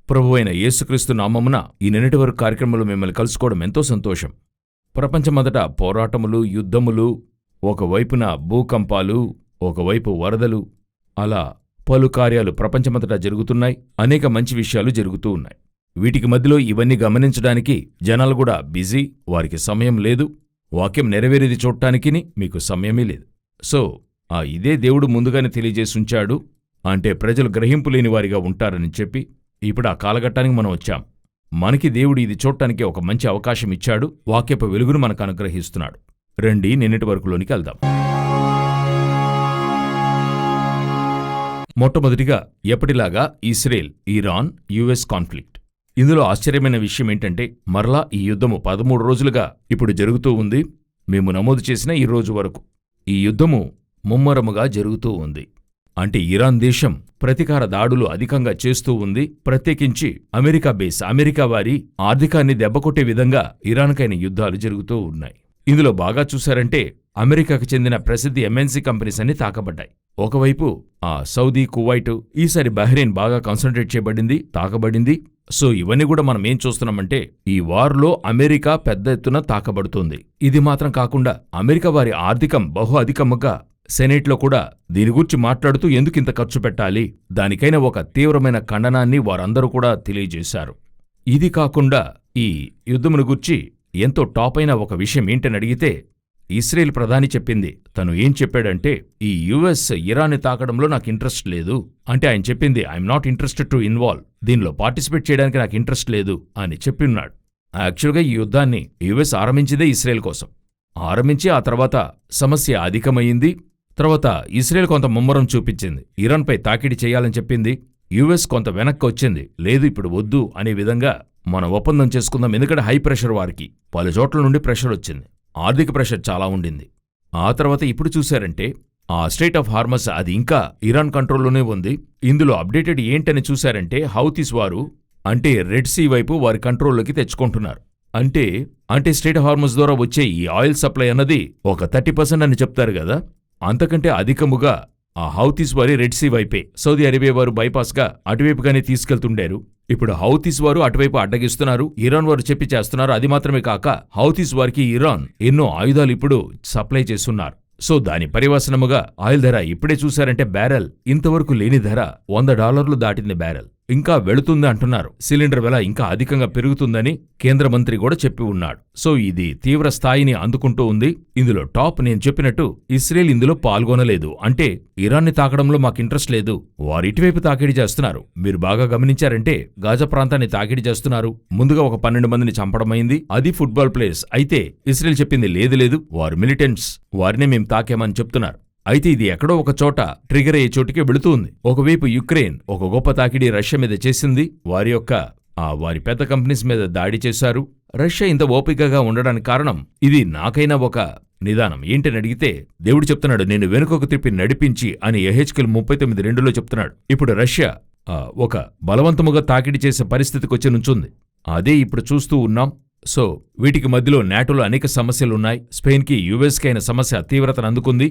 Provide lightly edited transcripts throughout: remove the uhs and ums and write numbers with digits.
ప్రభువైన యేసుక్రీస్తు నామమున ఈ నిన్నటి వరకు కార్యక్రమంలో మిమ్మల్ని కలుసుకోవడం ఎంతో సంతోషం. ప్రపంచమంతట పోరాటములు, యుద్ధములు, ఒకవైపున భూకంపాలు, ఒకవైపు వరదలు, అలా పలు కార్యాలు ప్రపంచమంతటా జరుగుతున్నాయి. అనేక మంచి విషయాలు జరుగుతూ ఉన్నాయి. వీటికి మధ్యలో ఇవన్నీ గమనించడానికి జనాలు కూడా బిజీ, వారికి సమయం లేదు. వాక్యం నెరవేరేది చూడటానికి మీకు సమయమే లేదు. సో ఇదే దేవుడు ముందుగానే తెలియజేసుంచాడు. అంటే ప్రజలు గ్రహింపు లేని వారిగా ఉంటారని చెప్పి ఇప్పుడు ఆ కాలఘట్టానికి మనం వచ్చాం. మనకి దేవుడు ఇది చూడటానికి ఒక మంచి అవకాశం ఇచ్చాడు. వాక్యపు వెలుగును మనకు అనుగ్రహిస్తున్నాడు. రండి నిన్నటి వరకులోనికి వెళ్దాం. మొట్టమొదటిగా ఎప్పటిలాగా ఇస్రాయేల్, ఇరాన్, యుఎస్ కాన్ఫ్లిక్ట్. ఇందులో ఆశ్చర్యమైన విషయం ఏంటంటే మరలా ఈ యుద్ధము 13 రోజులుగా ఇప్పుడు జరుగుతూ ఉంది. మేము నమోదు చేసిన ఈ రోజు వరకు ఈ యుద్ధము ముమ్మరముగా జరుగుతూ ఉంది. అంటే ఇరాన్ దేశం ప్రతీకార దాడులు అధికంగా చేస్తూ ఉంది. ప్రత్యేకించి అమెరికా వారి ఆర్థికాన్ని దెబ్బకొట్టే విధంగా ఇరాన్కైన యుద్ధాలు జరుగుతూ ఉన్నాయి. ఇందులో బాగా చూశారంటే అమెరికాకు చెందిన ప్రసిద్ధి ఎంఎన్సీ కంపెనీస్ అన్ని తాకబడ్డాయి. ఒకవైపు సౌదీ, కువైట్, ఈసారి బహ్రెయిన్ బాగా కాన్సంట్రేట్ చేయబడింది, తాకబడింది. సో ఇవన్నీ కూడా మనం ఏం చూస్తున్నామంటే ఈ వార్లో అమెరికా పెద్ద ఎత్తున తాకబడుతోంది. ఇది మాత్రం కాకుండా అమెరికా వారి ఆర్థికం బహు అధికముగా సెనేట్లో కూడా దీని గురించి మాట్లాడుతూ ఎందుకింత ఖర్చు పెట్టాలి, దానికైనా ఒక తీవ్రమైన ఖండనాన్ని వారందరూ కూడా తెలియజేశారు. ఇది కాకుండా ఈ యుద్ధమును గూర్చి ఎంతో టాప్ అయిన ఒక విషయం ఏంటని అడిగితే ఇస్రాయేల్ ప్రధాని చెప్పింది. తను ఏం చెప్పాడంటే ఈ యుఎస్ ఇరాన్ని తాకడంలో నాకు ఇంట్రెస్ట్ లేదు. అంటే ఆయన చెప్పింది I'm not interested to involve, దీనిలో పార్టిసిపేట్ చేయడానికి నాకు ఇంట్రెస్ట్ లేదు అని చెప్పిన్నాడు. యాక్చువల్గా ఈ యుద్ధాన్ని యుఎస్ ఆరంభించిందే ఇస్రాయేల్ కోసం. ఆరంభించి ఆ తర్వాత సమస్య అధికమైంది. తర్వాత ఇస్రాయేల్ కొంత ముమ్మరం చూపించింది, ఇరాన్పై తాకిడి చేయాలని చెప్పింది. యుఎస్ కొంత వెనక్కి వచ్చింది, లేదు ఇప్పుడు వద్దు అనే విధంగా మనం ఒప్పందం చేసుకుందాం. ఎందుకంటే హై ప్రెషర్, వారికి పలు చోట్ల నుండి ప్రెషర్ వచ్చింది, ఆర్థిక ప్రెషర్ చాలా ఉండింది. ఆ తర్వాత ఇప్పుడు చూశారంటే ఆ స్ట్రెయిట్ ఆఫ్ హార్మస్ అది ఇంకా ఇరాన్ కంట్రోల్లోనే ఉంది. ఇందులో అప్డేటెడ్ ఏంటని చూశారంటే హౌతీస్ వారు అంటే రెడ్ సీ వైపు వారి కంట్రోల్లోకి తెచ్చుకుంటున్నారు. అంటే స్ట్రెయిట్ ఆఫ్ హార్మస్ ద్వారా వచ్చే ఈ ఆయిల్ సప్లై అన్నది ఒక 30% అని చెప్తారు కదా, అంతకంటే అధికముగా ఆ హౌతీస్ వారి రెడ్ సీ వైపే, సౌదీ అరేబియా వారు బైపాస్గా అటువైపుగానే తీసుకెళ్తుండారు. ఇప్పుడు హౌతీస్ వారు అటువైపు అడ్డగిస్తున్నారు, ఇరాన్ వారు చెప్పి చేస్తున్నారు. అది మాత్రమే కాక హౌతీస్ వారికి ఇరాన్ ఎన్నో ఆయుధాలు ఇప్పుడు సప్లై చేస్తున్నారు. సో దాని పర్యవసనముగా ఆయిల్ ధర ఇప్పుడే చూశారంటే బ్యారెల్ ఇంతవరకు లేని ధర $100 దాటింది బ్యారెల్. ఇంకా వెళుతుంది అంటున్నారు. సిలిండర్ వెల ఇంకా అధికంగా పెరుగుతుందని కేంద్ర మంత్రి కూడా చెప్పి ఉన్నాడు. సో ఇది తీవ్ర స్థాయిని అందుకుంటూ ఉంది. ఇందులో టాప్ నేను చెప్పినట్టు ఇస్రాయేల్ ఇందులో పాల్గొనలేదు. అంటే ఇరాన్ని తాకడంలో మాకు ఇంట్రెస్ట్ లేదు, వారు ఇటువైపు తాకిడి చేస్తున్నారు. మీరు బాగా గమనించారంటే గాజా ప్రాంతాన్ని తాకిడి చేస్తున్నారు. ముందుగా ఒక 12 మందిని చంపడమైంది, అది ఫుట్బాల్ ప్లేయర్స్. అయితే ఇస్రాయేల్ చెప్పింది లేదు, వారు మిలిటెంట్స్, వారినే మేం తాకామని చెప్తున్నారు. అయితే ఇది ఎక్కడో ఒక చోట ట్రిగర్ అయ్యే చోటికి వెళుతూ ఉంది. ఒకవైపు యుక్రెయిన్ ఒక గొప్ప తాకిడి రష్యా మీద చేసింది. వారి పెద్ద కంపెనీస్ మీద దాడి చేశారు. రష్యా ఇంత ఓపికగా ఉండడానికి కారణం ఇది నాకైనా ఒక నిదానం ఏంటని అడిగితే దేవుడు చెప్తున్నాడు, నేను వెనుకకు తిప్పి నడిపించి అని యెహెజ్కేలు 39:2లో చెప్తున్నాడు. ఇప్పుడు రష్యా ఒక బలవంతముగా తాకిడి చేసే పరిస్థితికి వచ్చి నుంచుంది. అదే ఇప్పుడు చూస్తూ ఉన్నాం. సో వీటికి మధ్యలో నాటోలో అనేక సమస్యలున్నాయి. స్పెయిన్కి, యుఎస్కి అయిన సమస్య తీవ్రతను అందుకుంది.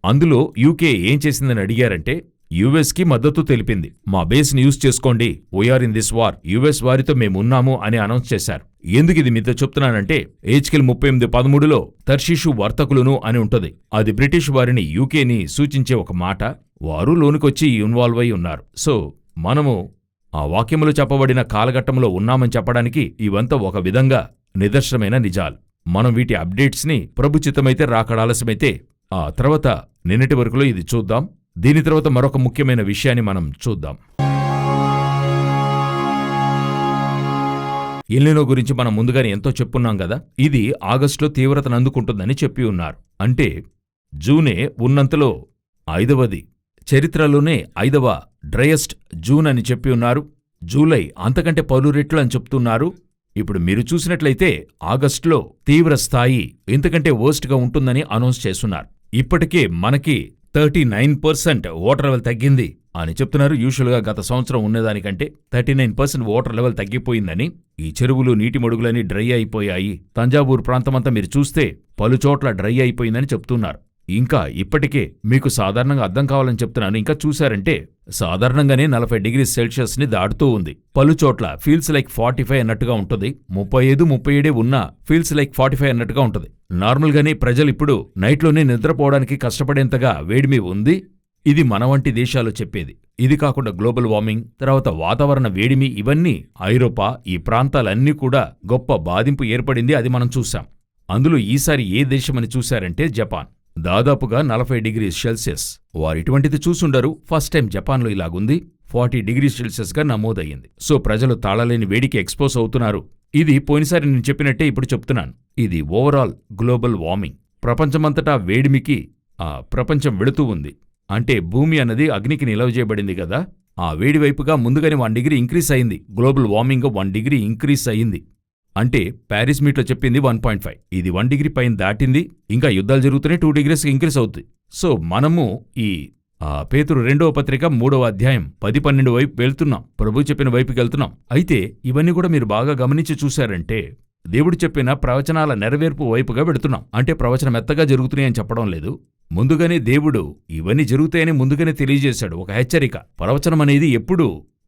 అందులో యూకే ఏం చేసిందని అడిగారంటే యుఎస్కి మద్దతు తెలిపింది. మా బేస్ని యూజ్ చేసుకోండి, we're in this war, US వారితో మేమున్నాము అని అనౌన్స్ చేశారు. ఎందుకు ఇది మీతో చెప్తున్నానంటే యెహెజ్కేలు 38:13లో తర్షీషు వర్తకులను అని ఉంటది. అది బ్రిటిష్ వారిని, యూకేని సూచించే ఒక మాట. వారు లోనికొచ్చి ఇన్వాల్వ్ అయి ఉన్నారు. సో మనము ఆ వాక్యములో చెప్పబడిన కాలఘట్టంలో ఉన్నామని చెప్పడానికి ఇవంతా ఒక విధంగా నిదర్శనమైన నిజాలు. మనం వీటి అప్డేట్స్ని ప్రభుచితమైతే రాకడాలసమైతే ఆ తర్వాత నిన్నటి వరకులో ఇది చూద్దాం. దీని తర్వాత మరొక ముఖ్యమైన విషయాన్ని మనం చూద్దాం. ఎల్నినో గురించి మనం ముందుగానే ఎంతో చెప్పున్నాం కదా. ఇది ఆగస్టులో తీవ్రతను అందుకుంటుందని చెప్పి ఉన్నారు. అంటే జూనే ఉన్నంతలో 5వది, చరిత్రలోనే 5వ డ్రైయెస్ట్ జూన్ అని చెప్పి ఉన్నారు. జూలై అంతకంటే పలు రెట్లు అని చెప్తున్నారు. ఇప్పుడు మీరు చూసినట్లయితే ఆగస్టులో తీవ్ర స్థాయి ఇంతకంటే వర్స్ట్గా ఉంటుందని అనౌన్స్ చేస్తున్నారు. ఇప్పటికే మనకి 39% వాటర్ లెవెల్ తగ్గింది అని చెప్తున్నారు. యూజువల్గా గత సంవత్సరం ఉన్నదానికంటే 39% వాటర్ లెవెల్ తగ్గిపోయిందని. ఈ చెరువులు, నీటి మడుగులని డ్రై అయిపోయాయి. తంజావూరు ప్రాంతమంతా మీరు చూస్తే పలుచోట్ల డ్రై అయిపోయిందని చెప్తున్నారు. ఇంకా ఇప్పటికే మీకు సాధారణంగా అర్థం కావాలని చెప్తున్నాను. ఇంకా చూశారంటే సాధారణంగానే 40 డిగ్రీ సెల్సియస్ని దాటుతూ ఉంది. పలుచోట్ల ఫీల్స్ లైక్ 45 అన్నట్టుగా ఉంటుంది. 35, 37 ఉన్నా ఫీల్స్ లైక్ 45 అన్నట్టుగా ఉంటుంది. నార్మల్గానే ప్రజలిప్పుడు నైట్లోనే నిద్రపోవడానికి కష్టపడేంతగా వేడిమి ఉంది. ఇది మన వంటి దేశాలు చెప్పేది. ఇది కాకుండా గ్లోబల్ వార్మింగ్, తర్వాత వాతావరణ వేడిమి, ఇవన్నీ ఐరోపా, ఈ ప్రాంతాలన్నీ కూడా గొప్ప బాధింపు ఏర్పడింది. అది మనం చూశాం. అందులో ఈసారి ఏ దేశమని చూశారంటే జపాన్. దాదాపుగా 40 డిగ్రీ సెల్సియస్. వారు ఇటువంటిది చూసుండరు. ఫస్ట్ టైం జపాన్లో ఇలాగుంది. 40 డిగ్రీ సెల్సియస్గా నమోదయ్యింది. సో ప్రజలు తాళలేని వేడికి ఎక్స్పోజ్ అవుతున్నారు. ఇది పోయినసారి నేను చెప్పినట్టే ఇప్పుడు చెప్తున్నాను. ఇది ఓవరాల్ గ్లోబల్ వార్మింగ్. ప్రపంచమంతటా వేడిమికి ప్రపంచం వెళుతూ ఉంది. అంటే భూమి అన్నది అగ్నికి నిలవ చేయబడింది కదా, ఆ వేడి వైపుగా ముందుగానే 1 డిగ్రీ ఇంక్రీస్ అయింది. గ్లోబల్ వార్మింగ్ 1 డిగ్రీ ఇంక్రీస్ అయింది. అంటే ప్యారిస్ మీట్లో చెప్పింది 1.5. ఇది 1 డిగ్రీ పైన దాటింది. ఇంకా యుద్ధాలు జరుగుతూనే 2 డిగ్రీస్కి ఇంక్రీస్ అవుతుంది. సో మనము ఈ పేతురు 2వ పత్రిక 3వ అధ్యాయం 10-12 వైపు వెళ్తున్నాం. ప్రభు చెప్పిన వైపుకి వెళ్తున్నాం. అయితే ఇవన్నీ కూడా మీరు బాగా గమనించి చూశారంటే దేవుడు చెప్పిన ప్రవచనాల నెరవేర్పు వైపుగా వెడుతున్నాం. అంటే ప్రవచనం మెత్తగా జరుగుతున్నాయని చెప్పడం లేదు. ముందుగానే దేవుడు ఇవన్నీ జరుగుతాయని ముందుగానే తెలియజేశాడు. ఒక హెచ్చరిక. ప్రవచనం అనేది ఎప్పుడూ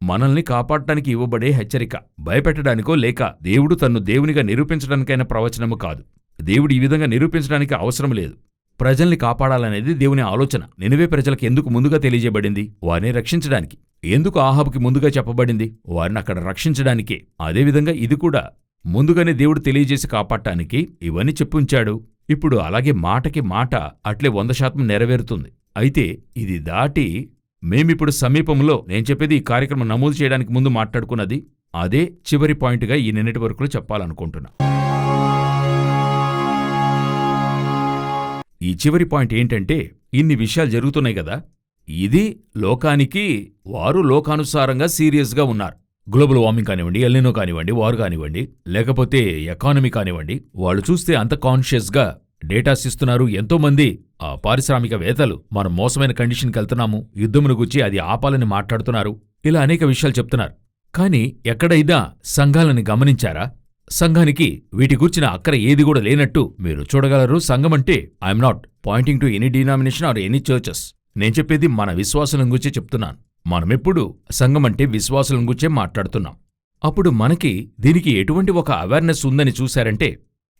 మనల్ని కాపాడటానికి ఇవ్వబడే హెచ్చరిక. భయపెట్టడానికో లేక దేవుడు తన్ను దేవునిగా నిరూపించడానికైన ప్రవచనము కాదు. దేవుడు ఈ విధంగా నిరూపించడానికి అవసరం లేదు. ప్రజల్ని కాపాడాలనేది దేవుని ఆలోచన. నినివే ప్రజలకు ఎందుకు ముందుగా తెలియజేయబడింది? వారిని రక్షించడానికి. ఎందుకు ఆహాబుకి ముందుగా చెప్పబడింది? వారిని అక్కడ రక్షించడానికే. అదేవిధంగా ఇది కూడా ముందుగానే దేవుడు తెలియజేసి కాపాడటానికి ఇవన్నీ చెప్పుంచాడు. ఇప్పుడు అలాగే మాటకి మాట అట్లే 100% నెరవేరుతుంది. అయితే ఇది దాటి మేమిప్పుడు సమీపంలో నేను చెప్పేది ఈ కార్యక్రమం నమోదు చేయడానికి ముందు మాట్లాడుకున్నది అదే చివరి పాయింట్గా ఈ నిన్నటి వరకులో చెప్పాలనుకుంటున్నా. ఈ చివరి పాయింట్ ఏంటంటే, ఇన్ని విషయాలు జరుగుతున్నాయి కదా, ఇది లోకానికి వారు లోకానుసారంగా సీరియస్గా ఉన్నారు. గ్లోబల్ వార్మింగ్ కానివ్వండి, ఎల్నినో కానివ్వండి, వార్ కానివ్వండి, లేకపోతే ఎకానమీ కానివ్వండి, వాళ్ళు చూస్తే అంత కాన్షియస్గా డేటాస్ ఇస్తున్నారు. ఎంతోమంది పారిశ్రామికవేత్తలు మనం మోసమైన కండిషన్కి వెళ్తున్నాము, యుద్ధమును గురించి అది ఆపాలని మాట్లాడుతున్నారు. ఇలా అనేక విషయాలు చెప్తున్నారు. కానీ ఎక్కడైనా సంఘాలని గమనించారా? సంఘానికి వీటి గూర్చిన అక్కర ఏది కూడా లేనట్టు మీరు చూడగలరు. సంఘం అంటే I'm not pointing to any denomination or any churches. నేను చెప్పేది మన విశ్వాసులను గురించి చెప్తున్నాను. మనమెప్పుడు సంఘం అంటే విశ్వాసులను గురించే మాట్లాడుతున్నాం. అప్పుడు మనకి దీనికి ఎటువంటి ఒక అవేర్నెస్ ఉందని చూశారంటే,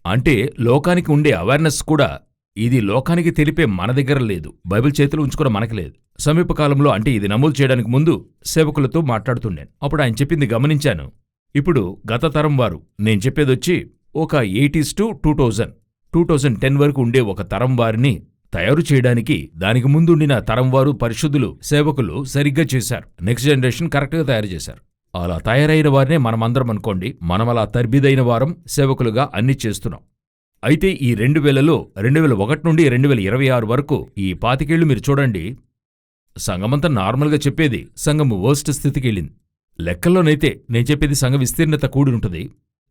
అంటే లోకానికి ఉండే అవేర్నెస్ కూడా ఇది లోకానికి తెలిపే మన దగ్గర లేదు. బైబిల్ చేతిలో ఉంచుకున్న మనకి లేదు. సమీపకాలంలో అంటే ఇది నమోదు చేయడానికి ముందు సేవకులతో మాట్లాడుతుండాను. అప్పుడు ఆయన చెప్పింది గమనించాను. ఇప్పుడు గత తరం వారు, నేను చెప్పేదొచ్చి ఒక 80s to 2010 వరకు ఉండే ఒక తరం వారిని తయారు చేయడానికి దానికి ముందుండిన తరం వారు, పరిశుద్ధులు, సేవకులు సరిగ్గా చేశారు. నెక్స్ట్ జనరేషన్ కరెక్ట్గా తయారు చేశారు. అలా తయారైన వారినే మనమందరం అనుకోండి. మనం అలా తర్బిదైన వారం సేవకులుగా అన్ని చేస్తున్నాం. అయితే ఈ 2001 నుండి 2026 వరకు ఈ 25 ఏళ్లు మీరు చూడండి, సంఘమంతా నార్మల్గా చెప్పేది సంఘము వర్స్ట్ స్థితికి వెళ్ళింది. లెక్కల్లోనైతే నేను చెప్పేది సంఘ విస్తీర్ణత కూడి ఉంటుంది.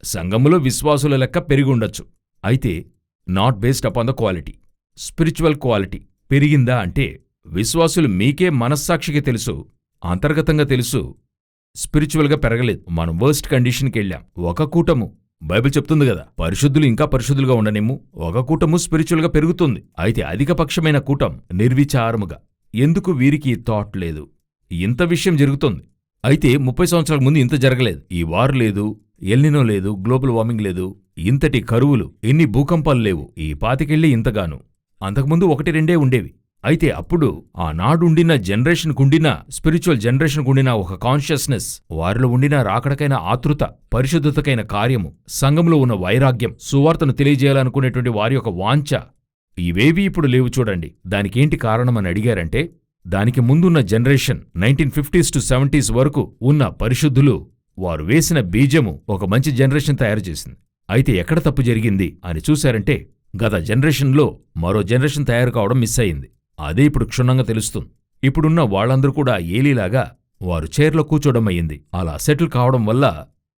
సంఘములో విశ్వాసుల లెక్క పెరిగి ఉండొచ్చు. అయితే not based upon the quality. Spiritual quality పెరిగిందా అంటే, విశ్వాసులు మీకే మనస్సాక్షికి తెలుసు, అంతర్గతంగా తెలుసు, స్పిరిచువల్గా పెరగలేదు. మనం వర్స్ట్ కండిషన్కి వెళ్ళాం. ఒక కూటము బైబిల్ చెప్తుంది కదా, పరిశుద్ధులు ఇంకా పరిశుద్ధులుగా ఉండనేమో. ఒక కూటము స్పిరిచువల్గా పెరుగుతుంది. అయితే అధికపక్షమైన కూటం నిర్విచారముగా. ఎందుకు వీరికి ఈ థాట్ లేదు? ఇంత విషయం జరుగుతుంది. అయితే 30 సంవత్సరాల ముందు ఇంత జరగలేదు. ఈ వార్ లేదు, ఎల్నినో లేదు, గ్లోబల్ వార్మింగ్ లేదు, ఇంతటి కరువులు, ఎన్ని భూకంపాలు లేవు. ఈ 25 ఏళ్లే ఇంతగాను. అంతకుముందు 1-2 ఉండేవి. అయితే అప్పుడు ఆనాడుండిన జనరేషన్కుండిన, స్పిరిచువల్ జనరేషన్కుండిన ఒక కాన్షియస్నెస్, వారిలో ఉండిన రాకడకైన ఆతృత, పరిశుద్ధతకైన కార్యము, సంఘంలో ఉన్న వైరాగ్యం, సువార్తను తెలియజేయాలనుకునేటువంటి వారి యొక్క వాంఛ, ఇవేవీ ఇప్పుడు లేవు. చూడండి, దానికేంటి కారణమని అడిగారంటే, దానికి ముందున్న జనరేషన్ 1950s to 70s వరకు ఉన్న పరిశుద్ధులు, వారు వేసిన బీజము ఒక మంచి జనరేషన్ తయారు చేసింది. అయితే ఎక్కడ తప్పు జరిగింది అని చూశారంటే, గత జనరేషన్లో మరో జనరేషన్ తయారు కావడం మిస్ అయింది. అదే ఇప్పుడు క్షుణ్ణంగా తెలుస్తుంది. ఇప్పుడున్న వాళ్ళందరూ కూడా ఏలీలాగా వారు చైర్లో కూర్చోవడం అయ్యింది. అలా సెటిల్ కావడం వల్ల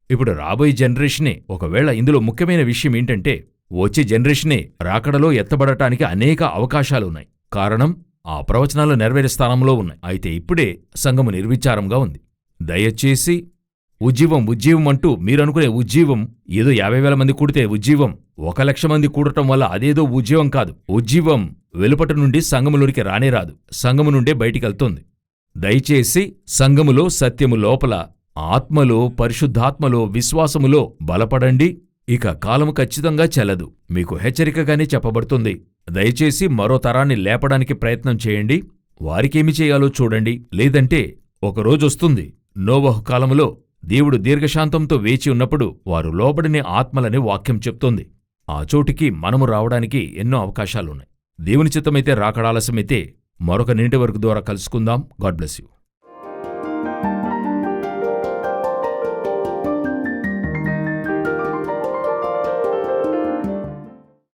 ఇప్పుడు రాబోయే జనరేషనే, ఒకవేళ ఇందులో ముఖ్యమైన విషయం ఏంటంటే, వచ్చే జనరేషనే రాకడలో ఎత్తబడటానికి అనేక అవకాశాలున్నాయి. కారణం, ఆ ప్రవచనాలు నెరవేరే స్థానంలో ఉన్నాయి. అయితే ఇప్పుడే సంఘము నిర్విచారంగా ఉంది. దయచేసి ఉజ్జీవం అంటూ మీరనుకునే ఉజ్జీవం ఏదో 50,000 మంది కూడితే ఉజ్జీవం, 1,00,000 మంది కూడటం వల్ల అదేదో ఉజ్జీవం కాదు. ఉజ్జీవం వెలుపట నుండి సంఘములోనికి రానే రాదు, సంఘము నుండే బయటికెళ్తుంది. దయచేసి సంఘములో సత్యము లోపల ఆత్మలో పరిశుద్ధాత్మలో విశ్వాసములో బలపడండి. ఇక కాలము ఖచ్చితంగా చెల్లదు, మీకు హెచ్చరికగానే చెప్పబడుతుంది. దయచేసి మరో తరాన్ని లేపడానికి ప్రయత్నం చేయండి. వారికేమి చేయాలో చూడండి. లేదంటే ఒకరోజొస్తుంది, నోవహు కాలములో దేవుడు దీర్ఘశాంతంతో వేచి ఉన్నప్పుడు వారు లోబడిన ఆత్మలని వాక్యం చెప్తోంది. ఆ చోటికి మనము రావడానికి ఎన్నో అవకాశాలున్నాయి. దేవుని చిత్తమైతే రాకడాలస్యమైతే మరొక నింటి వరకు ద్వారా కలుసుకుందాం. God bless you.